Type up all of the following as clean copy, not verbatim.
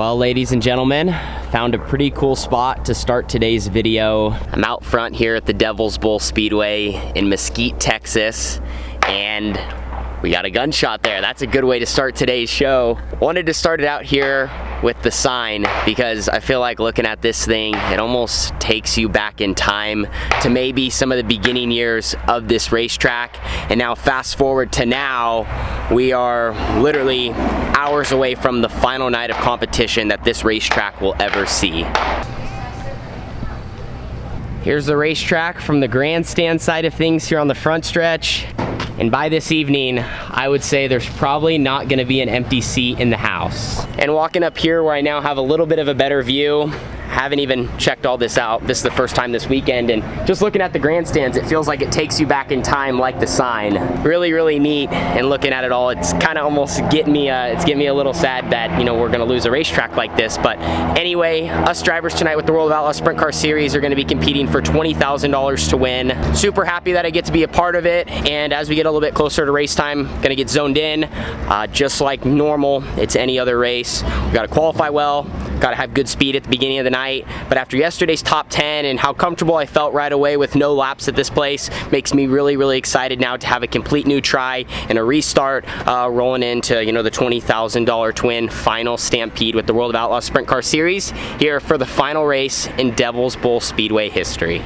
Well, ladies and gentlemen, found a pretty cool spot to start today's video. I'm out front here at the Devils Bowl Speedway in Mesquite, Texas, and we got a gunshot there. That's a good way to start today's show. Wanted to start it out here with the sign because I feel like looking at this thing, it almost takes you back in time to maybe some of the beginning years of this racetrack. And now fast forward to now, we are literally hours away from the final night of competition that this racetrack will ever see. Here's the racetrack from the grandstand side of things here on the front stretch. And by this evening, I would say there's probably not gonna be an empty seat in the house. And walking up here where I now have a little bit of a better view, haven't even checked all this out. This is the first time this weekend, and just looking at the grandstands, it feels like it takes you back in time like the sign. Really, really neat, and looking at it all, it's kind of almost getting me a little sad that, you know, we're gonna lose a racetrack like this. But anyway, us drivers tonight with the World of Outlaws Sprint Car Series are gonna be competing for $20,000 to win. Super happy that I get to be a part of it, and as we get a little bit closer to race time, gonna get zoned in, just like normal. It's any other race. We gotta qualify well, gotta have good speed at the beginning of the night, but after yesterday's top 10 and how comfortable I felt right away with no laps at this place, makes me really, really excited now to have a complete new try and a restart, rolling into, you know, the $20,000 twin final stampede with the World of Outlaws Sprint Car Series here for the final race in Devils Bowl Speedway history.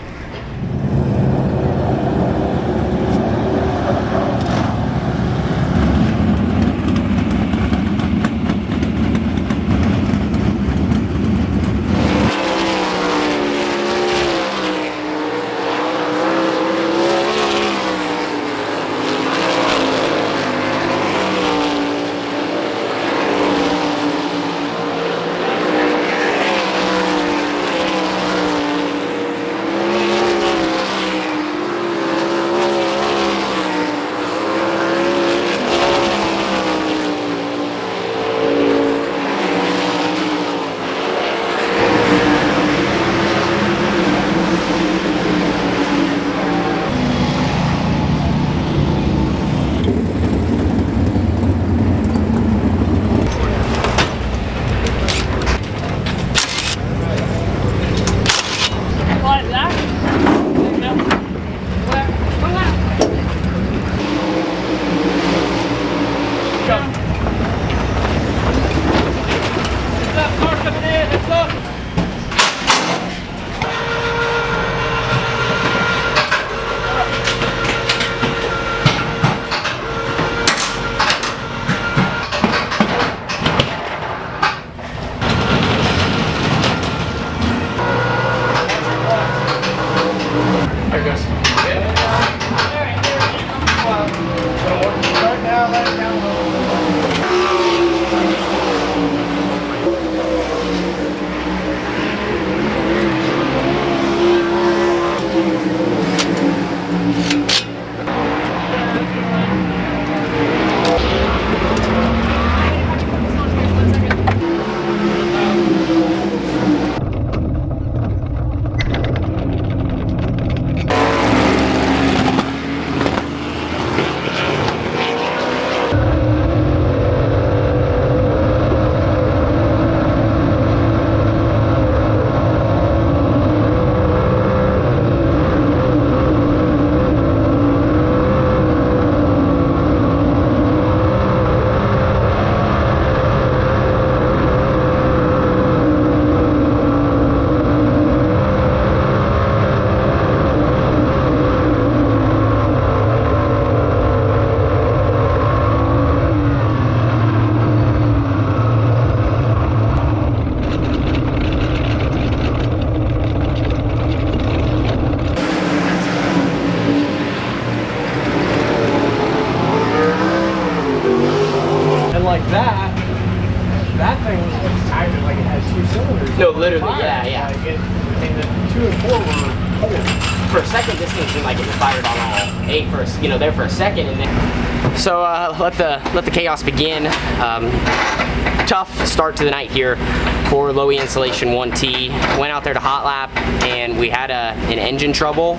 That thing acted like it had 2 cylinders. No, literally, yeah. Like and the 2 and 4 were cold. For a second, this thing seemed like it was fired on all 8 for there for a second, and then. So let the chaos begin. Tough start to the night here. for low E insulation 1T. Went out there to hot lap, and we had an engine trouble.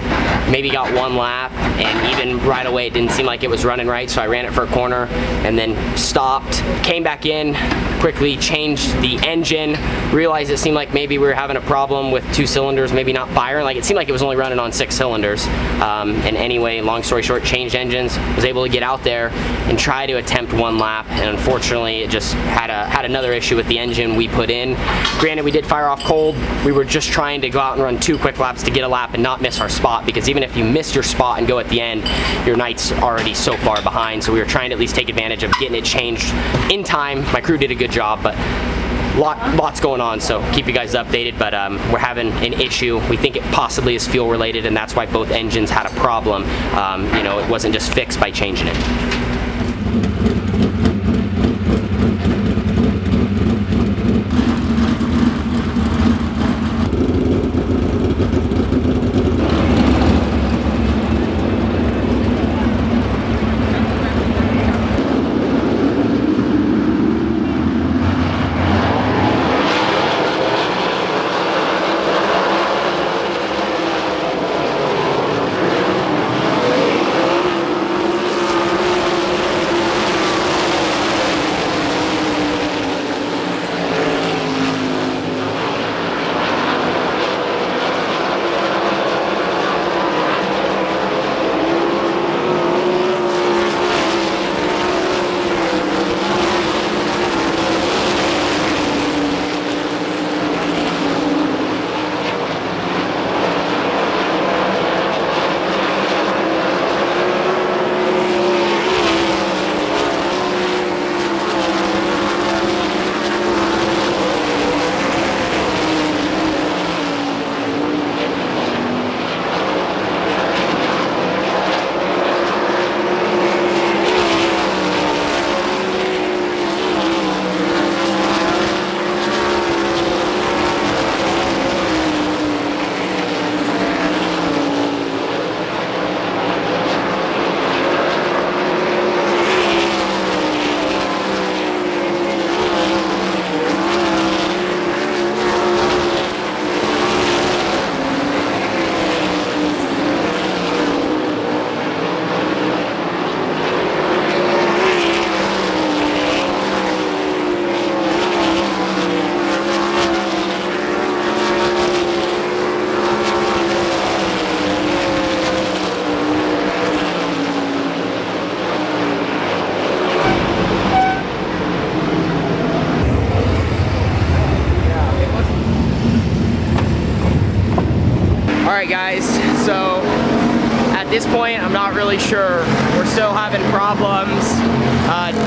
Maybe got one lap, and even right away it didn't seem like it was running right, so I ran it for a corner and then stopped. Came back in, quickly changed the engine, realized it seemed like maybe we were having a problem with 2 cylinders, maybe not firing. Like, it seemed like it was only running on 6 cylinders. And anyway, long story short, changed engines, was able to get out there and try to attempt 1 lap, and unfortunately it just had another issue with the engine we put in. Granted, we did fire off cold. We were just trying to go out and run 2 quick laps to get a lap and not miss our spot, because even if you miss your spot and go at the end, your night's already so far behind. So we were trying to at least take advantage of getting it changed in time. My crew did a good job, but lots going on, so keep you guys updated. But we're having an issue. We think it possibly is fuel related, and that's why both engines had a problem. You know, it wasn't just fixed by changing it. Alright guys, so at this point I'm not really sure. We're still having problems.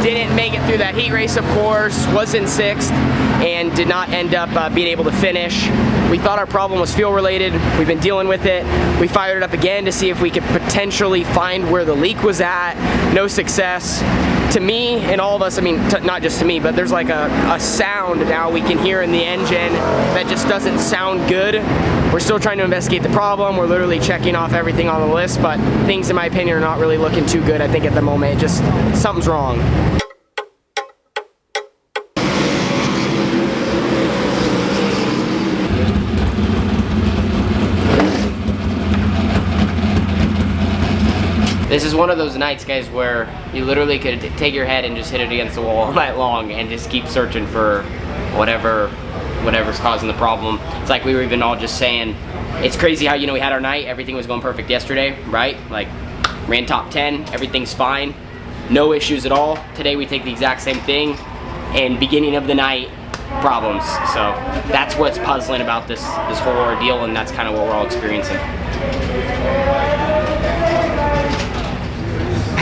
Didn't make it through that heat race, of course, was in 6th and did not end up being able to finish. We thought our problem was fuel related. We've been dealing with it. We fired it up again to see if we could potentially find where the leak was at. No success. To me and all of us, I mean, not just to me, but there's like a sound now we can hear in the engine that just doesn't sound good. We're still trying to investigate the problem. We're literally checking off everything on the list, but things, in my opinion, are not really looking too good. I think at the moment, just something's wrong. This is one of those nights, guys, where you literally could take your head and just hit it against the wall all night long and just keep searching for whatever's causing the problem. It's like we were even all just saying, it's crazy how, you know, we had our night, everything was going perfect yesterday, right? Like, ran top 10, everything's fine, no issues at all. Today we take the exact same thing, and beginning of the night, problems. So that's what's puzzling about this whole ordeal, and that's kind of what we're all experiencing.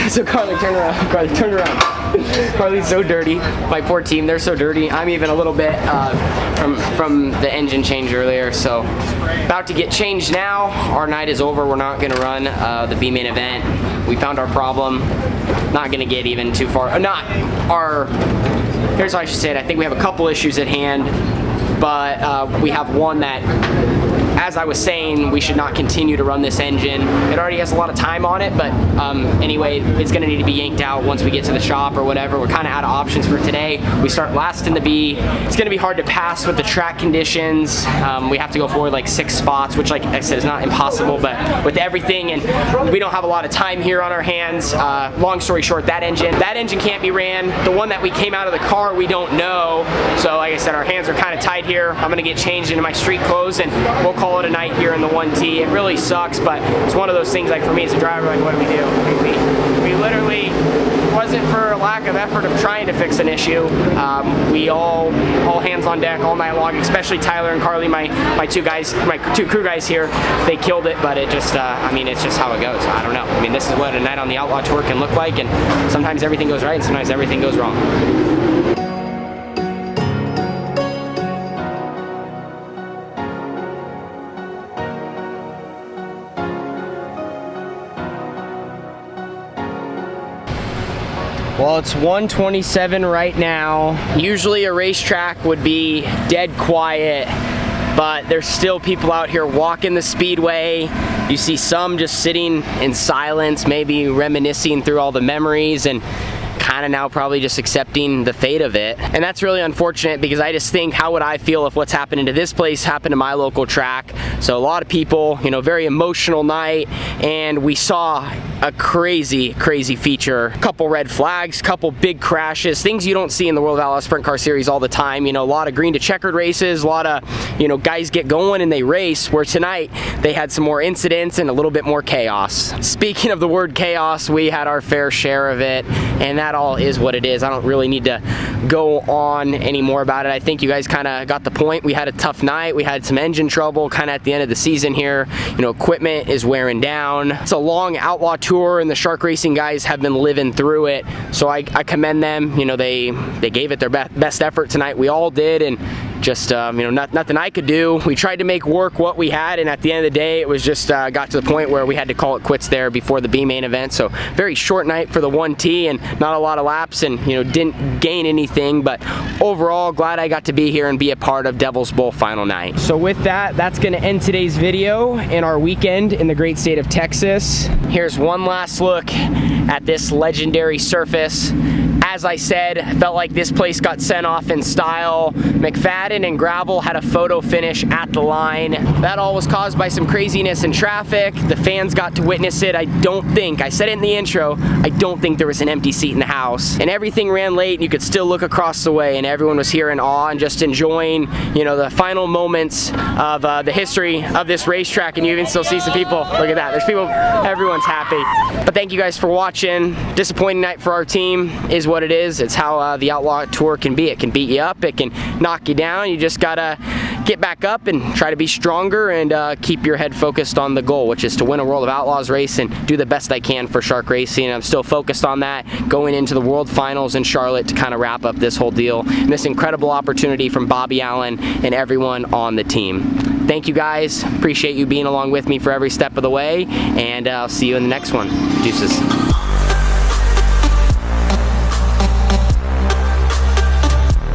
So Carly, turn around. Carly, turn around. Carly's so dirty. My poor team, they're so dirty. I'm even a little bit from the engine change earlier. So about to get changed now. Our night is over. We're not gonna run the B main event. We found our problem. Not gonna get even too far. Here's how I should say it. I think we have a couple issues at hand, but we have one that as I was saying, we should not continue to run this engine. It already has a lot of time on it, but anyway, it's gonna need to be yanked out once we get to the shop or whatever. We're kind of out of options for today. We start last in the B. It's gonna be hard to pass with the track conditions. We have to go forward like 6 spots, which, like I said, is not impossible, but with everything, and we don't have a lot of time here on our hands. Long story short, that engine can't be ran. The one that we came out of the car, we don't know. So like I said, our hands are kind of tied here. I'm gonna get changed into my street clothes and we'll call it a night here in the 1T. It really sucks, but it's one of those things, like for me as a driver, like what do we do? We literally, wasn't for a lack of effort of trying to fix an issue. We all hands on deck all night long, especially Tyler and Carly, my two crew guys here. They killed it, but it just, I mean, it's just how it goes. I don't know. I mean, this is what a night on the Outlaw Tour can look like, and sometimes everything goes right and sometimes everything goes wrong. Well, it's 1:27 right now. Usually a racetrack would be dead quiet, but there's still people out here walking the speedway. You see some just sitting in silence, maybe reminiscing through all the memories and kind of now probably just accepting the fate of it. And that's really unfortunate, because I just think, how would I feel if what's happening to this place happened to my local track? So a lot of people, you know, very emotional night, and we saw a crazy feature. Couple red flags, couple big crashes, things you don't see in the World of Outlaws Sprint Car Series all the time. You know, a lot of green to checkered races, a lot of, you know, guys get going and they race, where tonight they had some more incidents and a little bit more chaos. Speaking of the word chaos, we had our fair share of it, and that all is what it is. I don't really need to go on anymore about it. I think you guys kind of got the point. We had a tough night. We had some engine trouble kind of at the end of the season here. You know, equipment is wearing down. It's a long Outlaw Tour, and the shark racing guys have been living through it. So I commend them. You know, they gave it their best effort tonight. We all did, and just you know, nothing I could do. We tried to make work what we had, and at the end of the day, it was just got to the point where we had to call it quits there before the B main event. So very short night for the 1T, and not a lot of laps, and you know, didn't gain anything, but overall glad I got to be here and be a part of Devils Bowl final night. So with that, that's going to end today's video and our weekend in the great state of Texas. Here's one last look at this legendary surface. As I said, I felt like this place got sent off in style. McFadden and Gravel had a photo finish at the line. That all was caused by some craziness in traffic. The fans got to witness it. I said it in the intro, I don't think there was an empty seat in the house. And everything ran late, and you could still look across the way, and everyone was here in awe and just enjoying, you know, the final moments of the history of this racetrack. And you even still see some people. Look at that, there's people, everyone's happy. But thank you guys for watching. Disappointing night for our team is what it is. It's how the Outlaw Tour can be. It can beat you up, it can knock you down. You just gotta get back up and try to be stronger and keep your head focused on the goal, which is to win a World of Outlaws race and do the best I can for shark racing. I'm still focused on that, going into the World Finals in Charlotte to kind of wrap up this whole deal and this incredible opportunity from Bobby Allen and everyone on the team. Thank you guys, appreciate you being along with me for every step of the way, and I'll see you in the next one. Deuces.